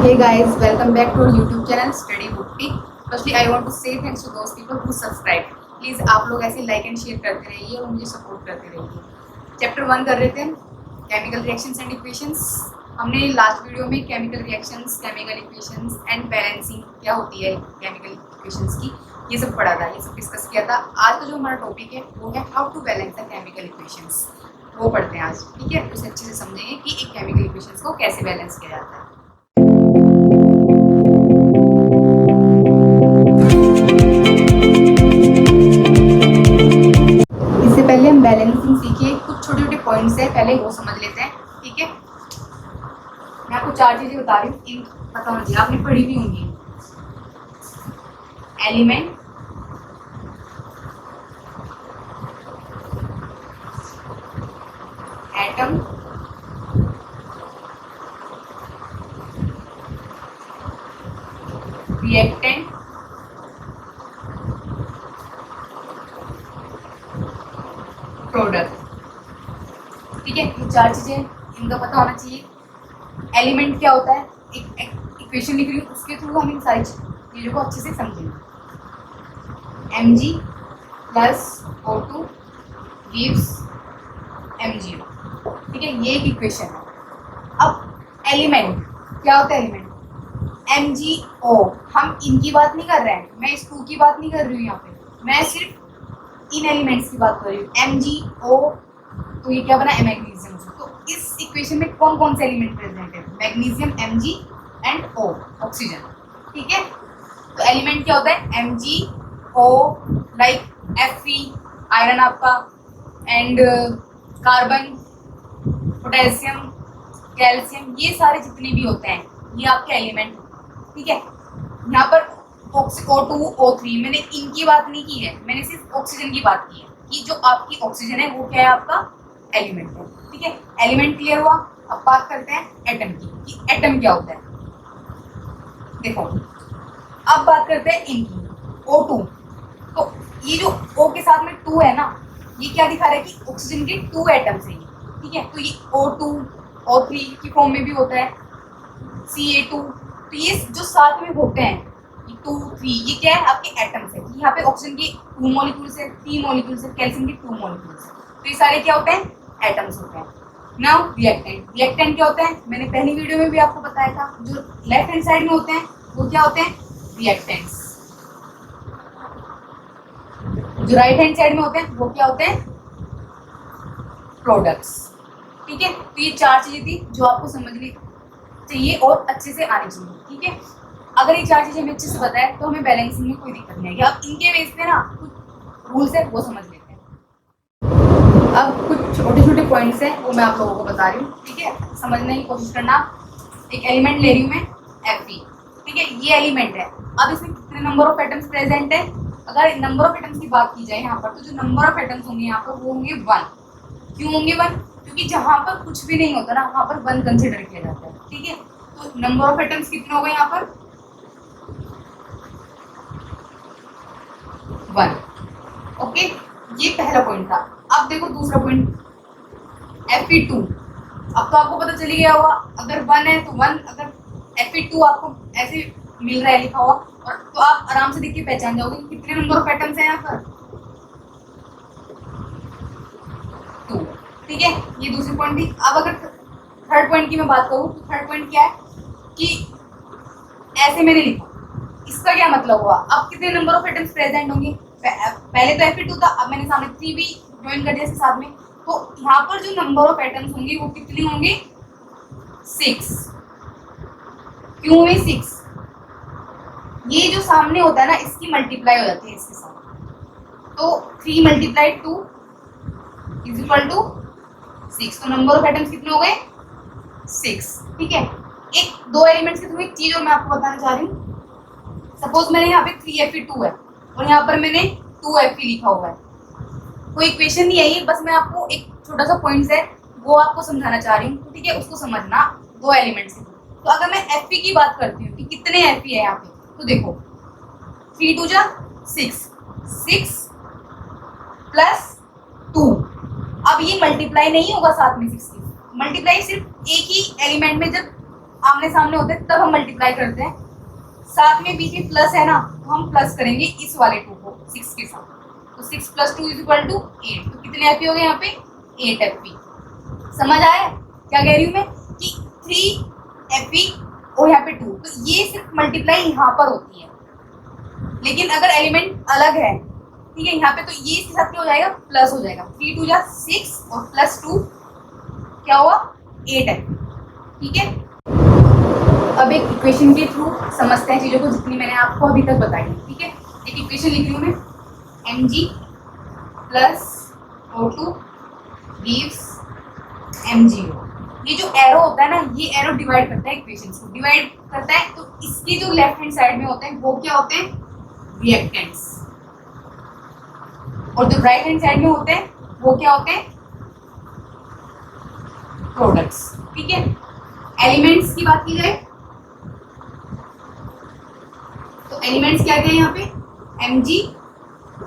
Hey guys, welcome back to our YouTube channel Study Booty. Firstly, I want to say thanks to those people who subscribe. Please आप लोग ऐसे like and share करते रहिए और मुझे support करते रहिए। चैप्टर 1 कर रहे थे केमिकल रिएक्शंस एंड इक्वेशंस। हमने लास्ट वीडियो में chemical reactions, chemical equations and balancing क्या होती है केमिकल इक्वेशंस की, ये सब पढ़ा था, ये सब डिस्कस किया था। आज का जो हमारा टॉपिक है वो है how to balance the chemical equations. वो पढ़ते हैं आज, ठीक है। उसे अच्छे से समझेंगे कि एक केमिकल इक्वेशंस को कैसे बैलेंस किया जाता है। पहले हम बैलेंसिंग सीखिए, कुछ छोटे छोटे पॉइंट्स है, पहले वो समझ लेते हैं, ठीक है। मैं आपको 4 चीजें बता रही हूँ, इन पता होना चाहिए, आपने पढ़ी भी होंगी। एलिमेंट, एटम, रिएक्टेंट, प्रोडक्ट, ठीक है। ये 4 चीजें इनका पता होना चाहिए। एलिमेंट क्या होता है, एक इक्वेशन लिख रही हूँ, उसके थ्रू हम इन सारी चीजों को अच्छे से समझेंगे। Mg plus O2 gives MgO, ठीक है, ये एक इक्वेशन है। अब एलिमेंट क्या होता है, एलिमेंट MgO, हम इनकी बात नहीं कर रहे हैं, मैं इस 2 की बात नहीं कर रही हूँ यहाँ पे, मैं सिर्फ इन एलिमेंट्स की बात कर रही हूँ। MgO, तो ये क्या बना, मैग्नीशियम। तो इस इक्वेशन में कौन कौन से एलिमेंट प्रेजेंट है, magnesium, Mg and O, oxygen, ठीक है। तो एलिमेंट क्या होता है, MgO, लाइक Fe आयरन आपका, एंड कार्बन, पोटेशियम, कैल्शियम, ये सारे जितने भी होते हैं ये आपके एलिमेंट, ठीक है। यहाँ पर O2, O3, मैंने इनकी बात नहीं की है, मैंने सिर्फ ऑक्सीजन की बात की है कि जो आपकी ऑक्सीजन है वो क्या है, आपका एलिमेंट है, ठीक है। एलिमेंट क्लियर हुआ। अब बात करते हैं एटम की कि एटम क्या होता है। देखो, अब बात करते हैं इनकी, O2, तो ये जो O के साथ में 2 है ना, ये क्या दिखा रहा है कि ऑक्सीजन के 2 एटम्स हैं, ठीक है। तो ये O2, O3 की फॉर्म में भी होता है, Ca2, तो ये जो साथ में होते हैं 2, 3, ये क्या है, आपके एटम्स है। यहाँ पे ऑक्सीजन के 2 मॉलिक्यूल्स है, 3 मॉलिक्यूल्स है, कैल्शियम के 2 मॉलिक्यूल्स है, तो ये सारे क्या होते हैं, एटम्स होते हैं। नाउ रिएक्टेंट, रिएक्टेंट क्या होता है, मैंने पहली वीडियो में भी आपको बताया था, जो लेफ्ट हैंड साइड में होते हैं वो क्या होते हैं, रिएक्टेंट्स, जो राइट हैंड साइड में होते हैं वो क्या होते हैं, प्रोडक्ट्स, ठीक है। तो ये 4 चीजें थी जो आपको समझनी चाहिए और अच्छे से आनी चाहिए, ठीक है। अगर ये 4 चीजें हमें अच्छे से पता है तो हमें बैलेंसिंग में कोई दिक्कत नहीं आएगी। अब इनके बेस पे ना कुछ रूल्स है वो समझ लेते हैं। अब कुछ छोटे छोटे पॉइंट्स हैं वो मैं आप लोगों को बता रही हूँ, ठीक है, समझने की कोशिश करना। एक एलिमेंट ले रही हूँ मैं, Fe, ठीक है, ये एलिमेंट है। अब इसमें कितने नंबर ऑफ एटम्स प्रेजेंट है, अगर नंबर ऑफ एटम्स की बात की जाए यहाँ पर, तो जो नंबर ऑफ एटम्स होंगे यहाँ पर वो होंगे 1। क्यों होंगे 1, क्योंकि जहाँ पर कुछ भी नहीं होता ना वहाँ पर 1 कंसिडर किया जाता है, ठीक है। तो नंबर ऑफ एटम्स कितने हो गए यहाँ पर, 1, ओके। ये पहला पॉइंट था। अब देखो दूसरा पॉइंट, Fe2। अब तो आपको पता चली गया होगा, अगर 1 है तो 1, अगर Fe2 आपको ऐसे मिल रहा है लिखा हुआ, और तो आप आराम से देख के पहचान जाओगे कि कितने नंबर ऑफ एटम्स हैं यहाँ पर, 2, ठीक है। ये दूसरी पॉइंट थी। अब अगर थर्ड पॉइंट की मैं बात करूँ तो थर्ड पॉइंट क्या है कि ऐसे मैंने लिखा, इसका क्या मतलब हुआ, अब कितने नंबर ऑफ एटम्स प्रेजेंट होंगे, पहले तो Fe2 था, अब मैंने सामने 3 भी ज्वाइन कर दिया साथ में, तो यहाँ पर जो नंबर ऑफ एटम्स होंगे वो कितने होंगे, 6। क्यों हुए 6, ये जो सामने होता है ना इसकी मल्टीप्लाई हो जाती है इसके साथ, तो 3 × 2 = 6, तो नंबर ऑफ एटम्स कितने हो गए, 6, ठीक है। एक 2 एलिमेंट्स के थ्रू एक चीज और मैं आपको बताना चाह रही हूँ। सपोज मैंने यहाँ पे 3Fe2 है और यहाँ पर मैंने 2Fe लिखा हुआ है, कोई इक्वेशन नहीं है ये, बस मैं आपको एक छोटा सा पॉइंट्स है वो आपको समझाना चाह रही हूँ, ठीक है, उसको समझना। 2 एलिमेंट्स के थ्रू, तो अगर मैं Fe की बात करती हूँ कि कितने Fe है यहाँ पे, तो देखो 3 × 2 = 6, 6 + 2, अब ये मल्टीप्लाई नहीं होगा साथ में 6 की, मल्टीप्लाई सिर्फ एक ही एलिमेंट में जब आमने सामने होते हैं तब हम मल्टीप्लाई करते हैं, साथ में बीच में प्लस है ना, तो हम प्लस करेंगे इस वाले 2 को 6 के साथ, तो 6 + 2 = 8, तो कितने एफपी हो गए यहाँ पे 8 एफपी। समझ आया क्या कह रही हूँ मैं कि 3 एफपी और यहाँ पे 2, तो ये सिर्फ मल्टीप्लाई यहाँ पर होती है, लेकिन अगर एलिमेंट अलग है, ठीक है, यहाँ पे तो ये इसके साथ क्या हो जाएगा, प्लस हो जाएगा, 3 × 2 = 6 और +2 क्या हुआ 8 है। ठीक है, अब एक इक्वेशन के थ्रू समझते हैं चीजों को जितनी मैंने आपको अभी तक बताई। ठीक है, एक इक्वेशन लिख रही हूँ मैं, mg + O2 gives mgO। ये जो एरो होता है ना, ये एरो डिवाइड करता है इक्वेशंस को, डिवाइड करता है, तो इसके जो लेफ्ट हैंड साइड में होते हैं वो क्या होते हैं, रिएक्टेंट्स, और जो राइट हैंड साइड में होते हैं वो क्या होते हैं, प्रोडक्ट्स। ठीक है, एलिमेंट्स की बात की जाए तो एलिमेंट्स क्या क्या है यहाँ पे, Mg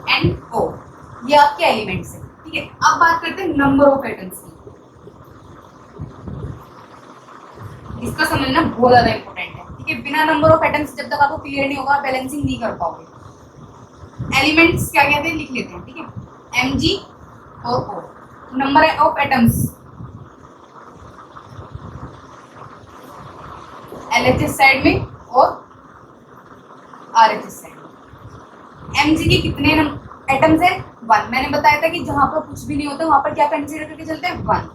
एंड O, ये आपके एलिमेंट्स है। ठीक है, अब बात करते हैं नंबर ऑफ एटम्स की, इसका समझना बहुत ज्यादा इंपॉर्टेंट है। ठीक है, बिना नंबर ऑफ एटम्स जब तक आपको क्लियर नहीं होगा, बैलेंसिंग नहीं कर पाओगे। एलिमेंट्स क्या कहते हैं लिख लेते हैं। ठीक है, Mg और O, number of atoms LHS side में और RHS साइड में। Mg के कितने एटम्स है, 1। मैंने बताया था कि जहां पर कुछ भी नहीं होता वहां पर क्या कंसीडर करके चलते हैं, 1।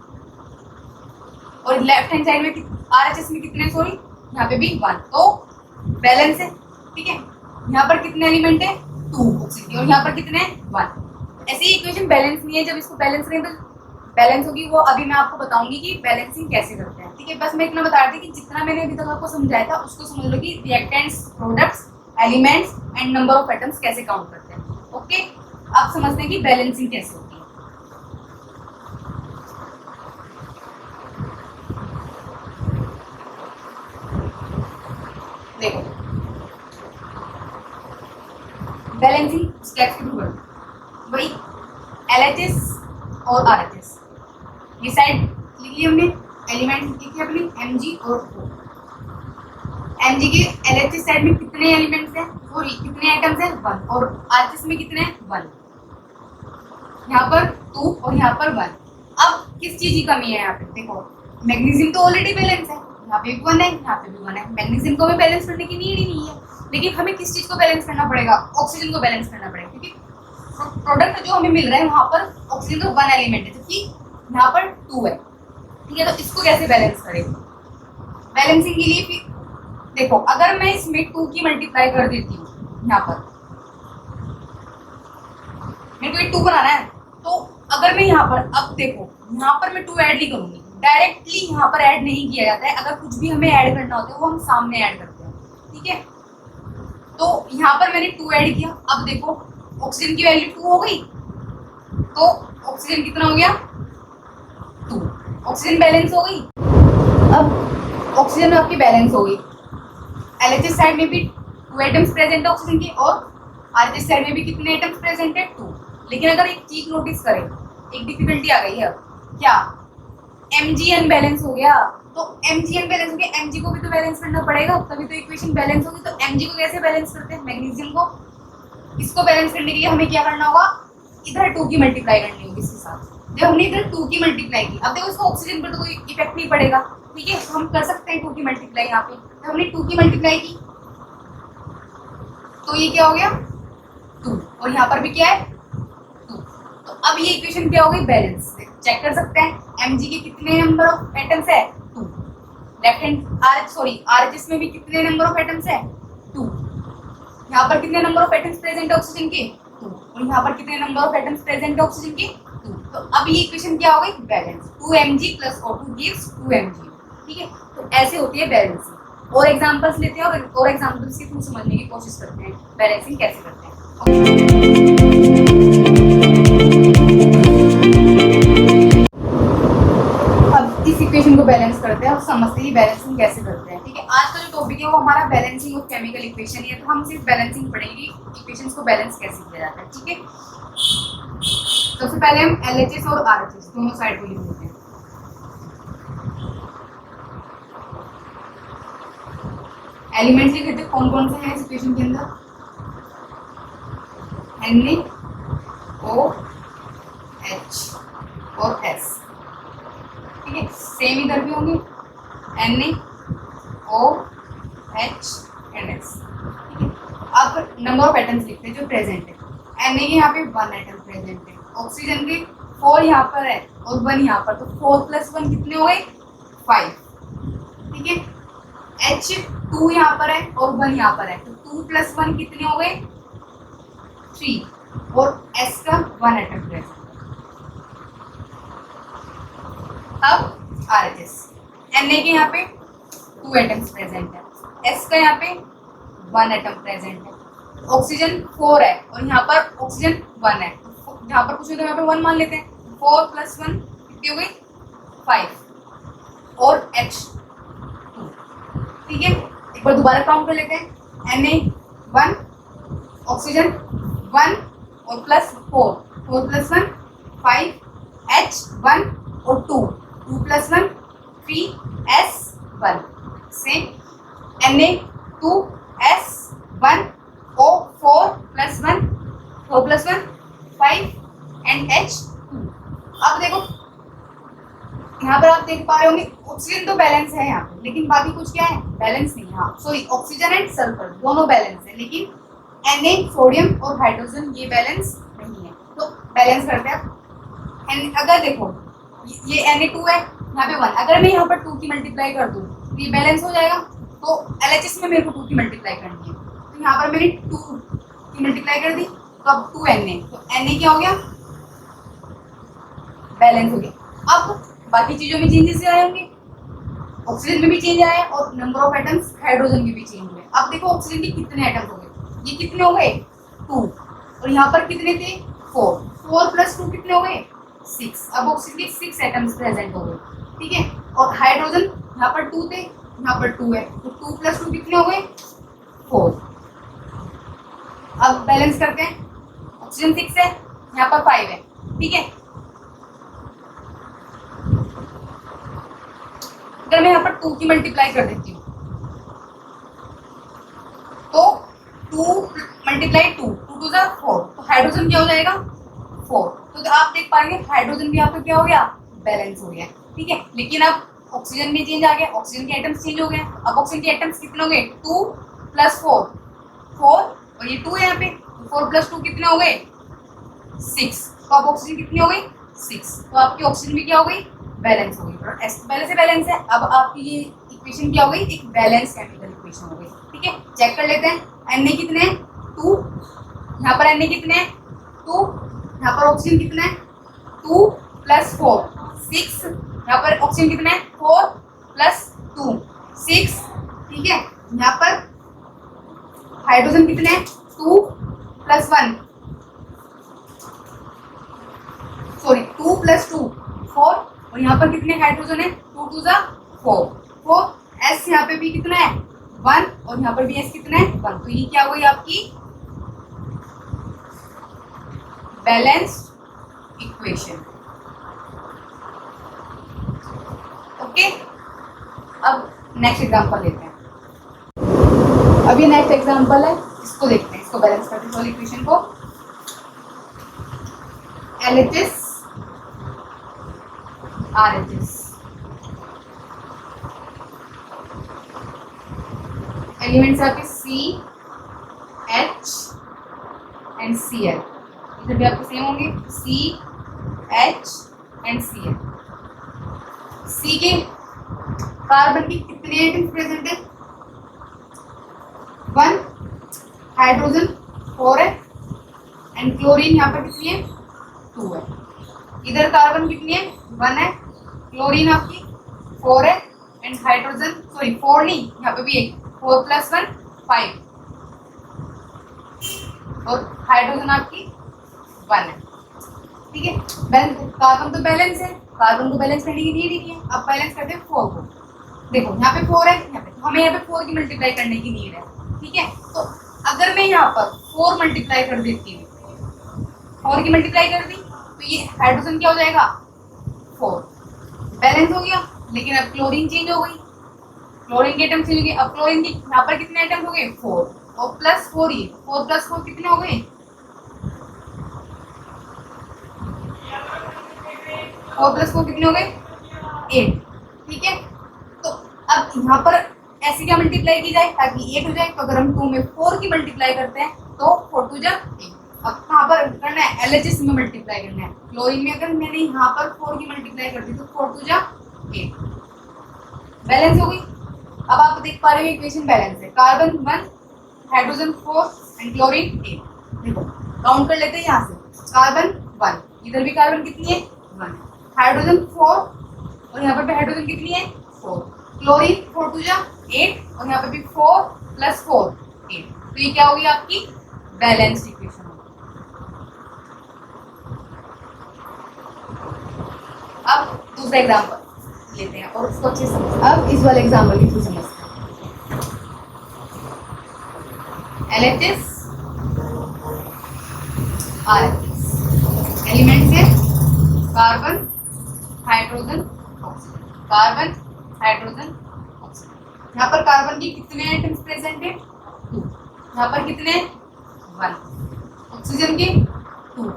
और लेफ्ट हैंड साइड में RHS में कितने, सॉरी यहाँ पे भी 1, तो बैलेंस है। ठीक है, यहाँ पर कितने एलिमेंट है, 2 ऑक्सीजन, और यहाँ पर कितने हैं, 1। ऐसे ही इक्वेशन बैलेंस नहीं है, जब इसको बैलेंस करें तो बैलेंस होगी, वो अभी मैं आपको बताऊंगी कि बैलेंसिंग कैसे करते हैं। ठीक है, बस मैं इतना बता रही थी कि जितना मैंने अभी तक आपको समझाया था उसको समझ लो कि reactants, products, elements and number of atoms कैसे काउंट करते हैं। ओके, आप समझते हैं कि बैलेंसिंग कैसे होती है। देखो, बैलेंसिंग स्टेप्स के थ्रू वही LHS और RHS, ये साइड लिख ली हमने, एलिमेंट लिखे अपनी Mg और O। Mg के LHS साइड में कितने एलिमेंट्स हैं, और कितने एटम्स हैं, 1, और RHS में कितने हैं, 1। यहाँ पर 2 और यहाँ पर 1। अब किस चीज की कमी है यहाँ पे, देखो मैग्नीशियम तो ऑलरेडी बैलेंस है, यहाँ पे भी 1 है, यहाँ पे भी 1 है, मैग्नीशियम को भी बैलेंस करने की नीड ही नहीं है, लेकिन हमें किस चीज को बैलेंस करना पड़ेगा, ऑक्सीजन को बैलेंस करना पड़ेगा, क्योंकि प्रोडक्ट जो हमें मिल रहा है वहां पर ऑक्सीजन का 1 एलिमेंट है, जबकि यहाँ पर 2 है। ठीक है, तो इसको कैसे बैलेंस करें, बैलेंसिंग के लिए फिर देखो, अगर मैं इसमें 2 की मल्टीप्लाई कर देती हूँ, यहाँ पर मेरे को ये 2 बनाना है, तो अगर मैं यहाँ पर, अब देखो यहाँ पर मैं 2 ऐड नहीं करूंगी, डायरेक्टली यहाँ पर ऐड नहीं किया जाता है, अगर कुछ भी हमें ऐड करना होता है वो हम सामने ऐड करते हैं। ठीक है, तो यहाँ पर मैंने 2 ऐड किया, अब देखो ऑक्सीजन की वैल्यू 2 हो गई, तो ऑक्सीजन कितना हो गया, 2, ऑक्सीजन बैलेंस हो गई। अब ऑक्सीजन आपकी बैलेंस हो गई, LHS साइड में भी 2 एटम्स प्रेजेंट है ऑक्सीजन के, और RHS साइड में भी कितने एटम्स प्रेजेंट है, 2। लेकिन अगर एक चीज नोटिस करें, एक डिफिकल्टी आ गई है, क्या, Mg अनबैलेंस हो गया, तो Mg अनबैलेंस हो गया, Mg को भी तो बैलेंस करना पड़ेगा, तभी तो इक्वेशन बैलेंस होगी। तो Mg को कैसे बैलेंस करते हैं, मैग्नीशियम को, इसको बैलेंस करने के लिए हमें क्या करना होगा, इधर 2 की मल्टीप्लाई करनी होगी इसके साथ। जब हमने इधर 2 की मल्टीप्लाई की, अब देखो इसको ऑक्सीजन पर तो कोई इफेक्ट नहीं पड़ेगा, ठीक है, हम कर सकते हैं 2 की मल्टीप्लाई यहाँ पे। जब हमने 2 की मल्टीप्लाई की तो ये क्या हो गया, 2, और यहाँ पर भी क्या है, 2। तो अब ये इक्वेशन क्या हो गई, बैलेंस। चेक कर सकते हैं Mg के कितने नंबर ऑफ एटम्स है, 2। लेफ्ट हैंड RHS में भी कितने नंबर ऑफ एटम्स है, 2। यहाँ पर कितने नंबर ऑफ एटम्स प्रेजेंट है ऑक्सीजन के, 2, और यहाँ पर कितने नंबर ऑफ एटम्स प्रेजेंट है ऑक्सीजन के, 2। तो अब ये इक्वेशन क्या हो गई, balance, 2Mg + O2 gives 2Mg। ठीक है, तो ऐसे होती है बैलेंसिंग। और एग्जांपल्स लेते हैं और एग्जांपल्स के थ्रू समझने की कोशिश करते हैं बैलेंसिंग कैसे करते हैं। अब इस इक्वेशन को बैलेंस करते हैं और समझते हैं बैलेंसिंग कैसे करते हैं। ठीक है, आज का जो टॉपिक है वो हमारा बैलेंसिंग ऑफ केमिकल इक्वेशन है, तो हम सिर्फ बैलेंसिंग पढ़ेंगे, इक्वेशंस को बैलेंस कैसे किया जाता है। ठीक है, सबसे पहले हम LHS और RHS दोनों साइड को लिख लेते हैं। एलिमेंट्स लिखे थे कौन कौन से हैं इस इक्वेशन के अंदर, NaOH और S, ठीक है। सेम इधर भी होंगे NaOH एंड S, ठीक है। अब नंबर ऑफ एटम्स लिखते हैं जो प्रेजेंट है। Na के यहाँ पे 1 एटम प्रेजेंट है, ऑक्सीजन के 4 यहाँ पर है और 1 यहाँ पर, तो 4 + 1 कितने हो गए 5, ठीक है। H2 यहाँ पर है और 1 यहाँ पर है, तो 2 + 1 कितने हो गए 3 और S का 1 एटम प्रेजेंट। अब RHS, Na के यहाँ पे 2 एटम्स प्रेजेंट है, S का यहाँ पे 1 एटम प्रेजेंट है, ऑक्सीजन 4 है और यहाँ पर ऑक्सीजन 1 है, जहाँ पर कुछ नहीं तो यहाँ पे 1 मान लेते हैं। 4 + 1 कितनी हो गई 5 और H2, ठीक है। एक बार दोबारा काउंट कर लेते हैं, Na 1, ऑक्सीजन 1 और प्लस 4, 4 + 1 5, H1 और 2 + 1 3, S1, same Na 2 S1 O4 + 1 4 + 1 5 and H2। अब देखो यहाँ पर आप देख पा रहे होंगे ऑक्सीजन तो बैलेंस है यहाँ पे, लेकिन बाकी कुछ क्या है बैलेंस नहीं है। हाँ सॉरी, ऑक्सीजन एंड सल्फर दोनों बैलेंस है, लेकिन Na सोडियम और हाइड्रोजन ये बैलेंस नहीं है। तो बैलेंस करते हैं। एंड अगर देखो ये Na2 है यहाँ पे 1, अगर मैं यहाँ पर 2 की मल्टीप्लाई कर दूँ तो ये बैलेंस हो जाएगा। तो LHS में मेरे को 2 की मल्टीप्लाई करनी है, तो यहाँ पर मैंने 2 की मल्टीप्लाई कर दी, तो अब 2 Na, तो Na क्या हो गया बैलेंस हो गया। अब बाकी चीजों में चेंजेस आए होंगे, ऑक्सीजन में भी चेंज आया और नंबर ऑफ एटम्स हाइड्रोजन में भी चेंज हुए। अब देखो ऑक्सीजन के कितने एटम्स हो गए, ये कितने हो गए 2 और यहाँ पर कितने थे 4, 4 + 2 कितने हो गए 6। अब ऑक्सीजन के 6 एटम्स प्रेजेंट हो गए, ठीक है। और हाइड्रोजन यहाँ पर 2 थे, यहाँ पर 2 है, तो 2 + 2 कितने हो गए 4। अब बैलेंस करते हैं, ऑक्सीजन 6 है, यहाँ पर 5 है, ठीक है। अगर मैं यहाँ पर 2 की मल्टीप्लाई कर देती हूँ तो 2 × 2 2 × 4, तो हाइड्रोजन क्या हो जाएगा 4। तो आप देख पाएंगे हाइड्रोजन भी यहाँ पे क्या हो गया बैलेंस हो गया, ठीक है। लेकिन अब ऑक्सीजन में चेंज आ गया, ऑक्सीजन के एटम्स चेंज हो गए। अब ऑक्सीजन के एटम्स कितने हो गए 2 + 4 4 और ये 2 है यहाँ पे, 4 + 2 कितने हो गए 6। तो अब ऑक्सीजन कितनी हो गई 6, तो आपकी ऑक्सीजन भी क्या हो गई बैलेंस हो गई। पहले से बैलेंस है, अब आपकी ये इक्वेशन क्या हो गई एक बैलेंस केमिकल इक्वेशन हो गई, ठीक है। चेक कर लेते हैं Na कितने हैं 2, यहाँ पर Na कितने हैं 2, यहाँ पर ऑक्सीजन कितना है 2 + 4 6, यहाँ पर ऑक्सीजन कितना है 4 + 2 6, ठीक है। यहाँ पर हाइड्रोजन कितने हैं 2 + 1 सॉरी 2 + 2 4 और यहाँ पर कितने हाइड्रोजन है 2 × 2 = 4 4 S यहाँ पे भी कितना है 1 और यहाँ पर भी S कितना है 1। तो ये क्या हुई आपकी बैलेंस्ड इक्वेशन, ओके। अब नेक्स्ट एग्जांपल लेते हैं। अब ये नेक्स्ट एग्जांपल है, इसको देखते हैं, इसको बैलेंस करते हैं इक्वेशन को। LHS RHS, एलिमेंट्स आपके C H एंड Cl, इधर भी आपके सेम होंगे C H and Cl। C के कार्बन की कितने एटम्स प्रेजेंट है 1, हाइड्रोजन 4 है एंड क्लोरीन यहाँ पर कितनी है 2 है। इधर कार्बन कितनी है 1 है, क्लोरीन आपकी 4 है एंड हाइड्रोजन सॉरी 4 नहीं, यहाँ पे भी 4 + 1 5 और हाइड्रोजन आपकी 1 है, ठीक है। कार्बन तो बैलेंस है, कार्बन को बैलेंस करने की नीड ही नहीं है। अब बैलेंस करते हैं 4 को, देखो यहाँ पे 4 है, यहाँ पे हमें यहाँ पे 4 की मल्टीप्लाई करने की नीड है, ठीक है। तो अगर मैं यहाँ पर 4 मल्टीप्लाई कर देती हूँ, 4 की मल्टीप्लाई कर दी तो ये हाइड्रोजन क्या हो जाएगा 4 बैलेंस हो गया। लेकिन अब क्लोरीन चेंज हो गई, क्लोरीन के एटम चेंज हो गए। अब क्लोरीन की यहाँ पर कितने एटम हो गए 4 और प्लस 4 ही 4 प्लस 4 कितने हो गए 4 प्लस 4 कितने हो गए 8। ठीक है, तो अब यहाँ पर ऐसे क्या मल्टीप्लाई की जाए ताकि 8 हो जाए। तो अगर हम 2 में 4 की मल्टीप्लाई करते हैं तो 4 2 जा 8। अब कहाँ पर करना है LHS में मल्टीप्लाई करना है। क्लोरीन में अगर मैंने यहाँ पर 4 की मल्टीप्लाई कर दी तो 4 2 जा 8 बैलेंस हो गई। अब आप देख पा रहे हो इक्वेशन बैलेंस है। Carbon 1 hydrogen 4 and chlorine 8। देखो काउंट कर लेते हैं यहाँ से। कार्बन 1 इधर भी कार्बन कितनी है 1, हाइड्रोजन 4 और यहाँ पर भी हाइड्रोजन कितनी है 4, क्लोरीन 4 2 जा 8 और यहाँ पर भी 4 प्लस 4 8। तो ये क्या होगी आपकी बैलेंस इक्वेशन। अब दूसरा एग्जांपल लेते हैं और उसको अच्छे से अब इस वाले एग्जांपल के थ्रू समझते हैं। LHS RHS एलिमेंट्स है carbon hydrogen oxygen, carbon hydrogen oxygen. यहाँ पर कार्बन की कितने एटम्स प्रेजेंट है 2, यहाँ पर कितने 1, ऑक्सीजन के 2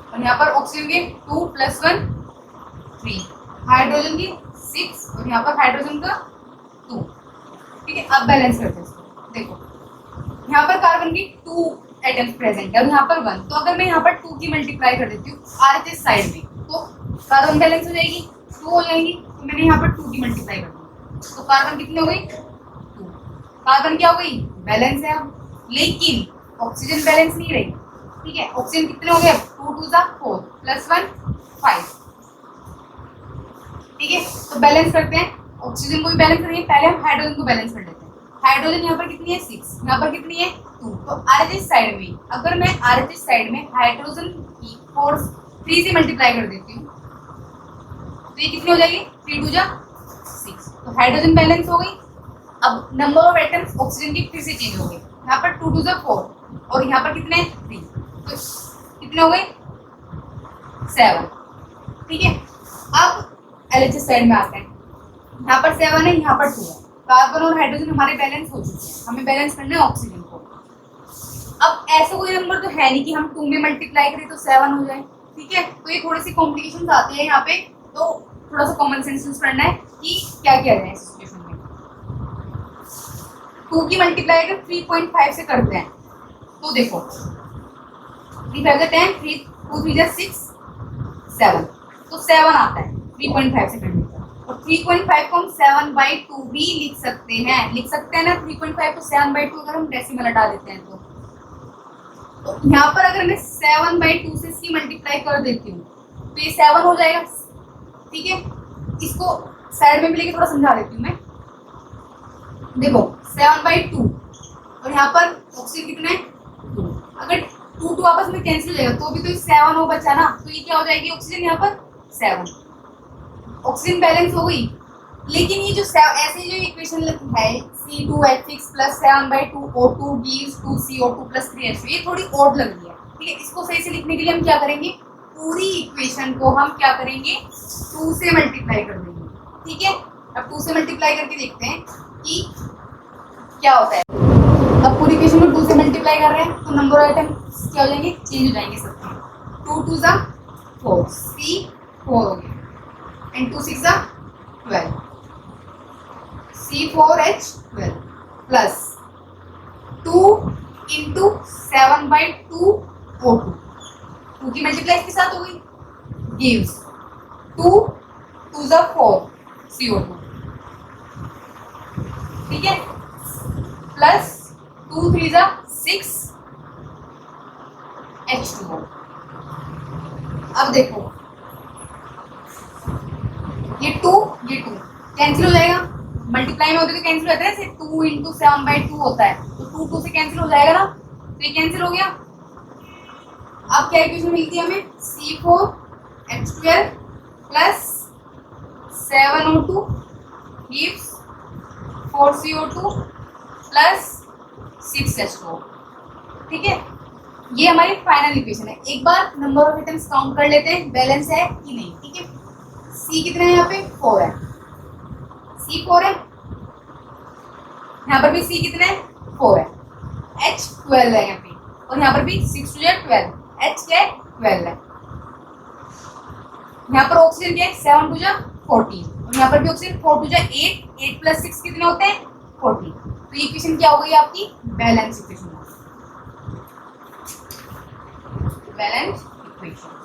और यहाँ पर ऑक्सीजन के 2 प्लस 1 3, हाइड्रोजन की 6 और यहाँ पर हाइड्रोजन का 2। ठीक है, अब बैलेंस करते हैं इसको। देखो यहाँ पर कार्बन की 2 एटम्स प्रेजेंट है और यहाँ पर 1। तो अगर मैं यहाँ पर 2 की मल्टीप्लाई कर देती हूँ RHS साइड में तो कार्बन बैलेंस हो जाएगी 2 हो जाएंगी। तो मैंने यहाँ पर 2 की मल्टीप्लाई कर दी तो कार्बन कितनी हो गई 2। कार्बन क्या हो गई बैलेंस है अब, लेकिन ऑक्सीजन बैलेंस नहीं रही। ठीक है, ऑक्सीजन कितने हो गए 2 2 जा 4 प्लस 1 5। ठीक है, तो बैलेंस करते हैं। ऑक्सीजन को भी बैलेंस करेंगे, पहले हम हाइड्रोजन को बैलेंस कर लेते हैं। हाइड्रोजन यहाँ पर कितनी है 6, यहाँ पर कितनी है 2। तो RHS साइड में अगर मैं RHS साइड में हाइड्रोजन की 3 से मल्टीप्लाई कर देती हूँ तो ये कितनी हो जाएगी 3 2 जा 6। तो हाइड्रोजन बैलेंस हो गई। अब नंबर ऑफ एटम्स ऑक्सीजन की फिर से चेंज हो गए। यहाँ पर 2 2 जा 4 और यहाँ पर कितने 3, तो कितने हो गए 7। ठीक है, अब LHS साइड में आते हैं। यहाँ पर 7 है, यहाँ पर 2 है। कार्बन और हाइड्रोजन हमारे बैलेंस हो चुके हैं, हमें बैलेंस करना है ऑक्सीजन को। अब ऐसा कोई नंबर तो है नहीं कि हम 2 में मल्टीप्लाई करें तो 7 हो जाए। ठीक है, तो ये थोड़ी सी कॉम्प्लिकेशन आती है यहाँ पे, तो थोड़ा सा कॉमन सेंस यूज करना है कि क्या किया जाए इस सिचुएशन में। 2 की मल्टीप्लाई अगर 3.5 से करते हैं तो देखो 3 5 जा 10, 3 2 3 जा 6 7, तो 7 आता है 3.5 से करने का। और 3.5 को हम 7/2 भी लिख सकते हैं, ना 3.5 को 7/2 अगर हम डेसिमल हटा देते हैं तो यहाँ पर अगर मैं 7/2 से इसकी मल्टीप्लाई कर देती हूँ तो ये 7 हो जाएगा। ठीक है, इसको साइड में भी लेके थोड़ा समझा देती हूँ मैं। देखो 7/2 और यहाँ पर ऑक्सीजन कितना है 2, अगर 2 2 आपस में कैंसिल हो जाएगा तो भी तो 7 हो बचा ना, तो ये क्या हो जाएगी ऑक्सीजन यहाँ पर 7। ऑक्सीजन बैलेंस हो गई। लेकिन ये जो ऐसे जो इक्वेशन है C2H6 plus 7/2 O2 gives 2CO2 plus 3H2 ये थोड़ी ओड लग रही है। ठीक है, इसको सही से लिखने के लिए हम क्या करेंगे, पूरी इक्वेशन को हम क्या करेंगे 2 से मल्टीप्लाई कर देंगे। ठीक है, अब 2 से मल्टीप्लाई करके देखते हैं कि क्या होता है। अब पूरी इक्वेशन को 2 से मल्टीप्लाई कर रहे हैं तो नंबर ऑफ आइटम्स क्या हो जाएंगे चेंज हो जाएंगे सबके। 2 2 जा 4 C4 हो गया and 2 6 are 12 C4H12 plus 2 into 7/2 O2। 2 की मल्टीप्लाई इसके साथ हो गई gives 2 2 are 4 CO2। ठीक है, प्लस 2 3 are 6 H2O। अब देखो ये 2 कैंसिल हो जाएगा, मल्टीप्लाई में होते तो कैंसिल हो जाता है, जैसे 2 into 7/2 होता है तो 2 2 से कैंसिल हो जाएगा ना, तो ये कैंसिल हो गया। अब क्या इक्वेशन मिलती है हमें C4H12 plus 7O2 gives 4CO2 plus 6H2। ठीक है, ये हमारी फाइनल इक्वेशन है। एक बार नंबर ऑफ आइटम्स काउंट कर लेते हैं बैलेंस है कि नहीं। ठीक है, C कितना है यहाँ पे 4 है, C4 है यहाँ पर भी C कितने है 4 है, H 12 है यहाँ पे, और यहाँ पर भी 6 टू 12, H क्या है 12 है। यहाँ पर ऑक्सीजन क्या है 7 टू 14, और यहाँ पर भी ऑक्सीजन 4 टू 8, 8 प्लस 6 कितने होते हैं 14। तो ये इक्वेशन क्या हो गई आपकी balance equation, balance equation.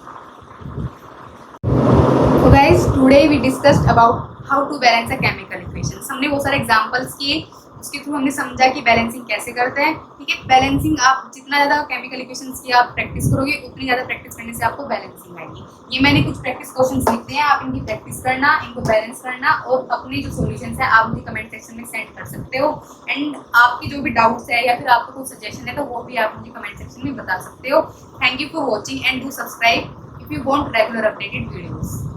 So guys, today we discussed about how to balance a chemical equation. हमने बहुत सारे एग्जांपल्स किए, उसके थ्रू हमने समझा कि बैलेंसिंग कैसे करते हैं। ठीक है, बैलेंसिंग आप जितना ज़्यादा केमिकल इक्वेशंस की आप प्रैक्टिस करोगे उतनी ज़्यादा प्रैक्टिस करने से आपको बैलेंसिंग आएगी। ये मैंने कुछ प्रैक्टिस क्वेश्चंस लिखते हैं, आप इनकी प्रैक्टिस करना, इनको बैलेंस करना, और अपने जो सॉल्यूशंस है आप मुझे कमेंट सेक्शन में सेंड कर सकते हो। एंड आपकी जो भी डाउट्स है या फिर आपको कोई सजेशन है तो वो भी आप मुझे कमेंट सेक्शन में बता सकते हो। Thank you for watching and do subscribe if you want regular updated videos.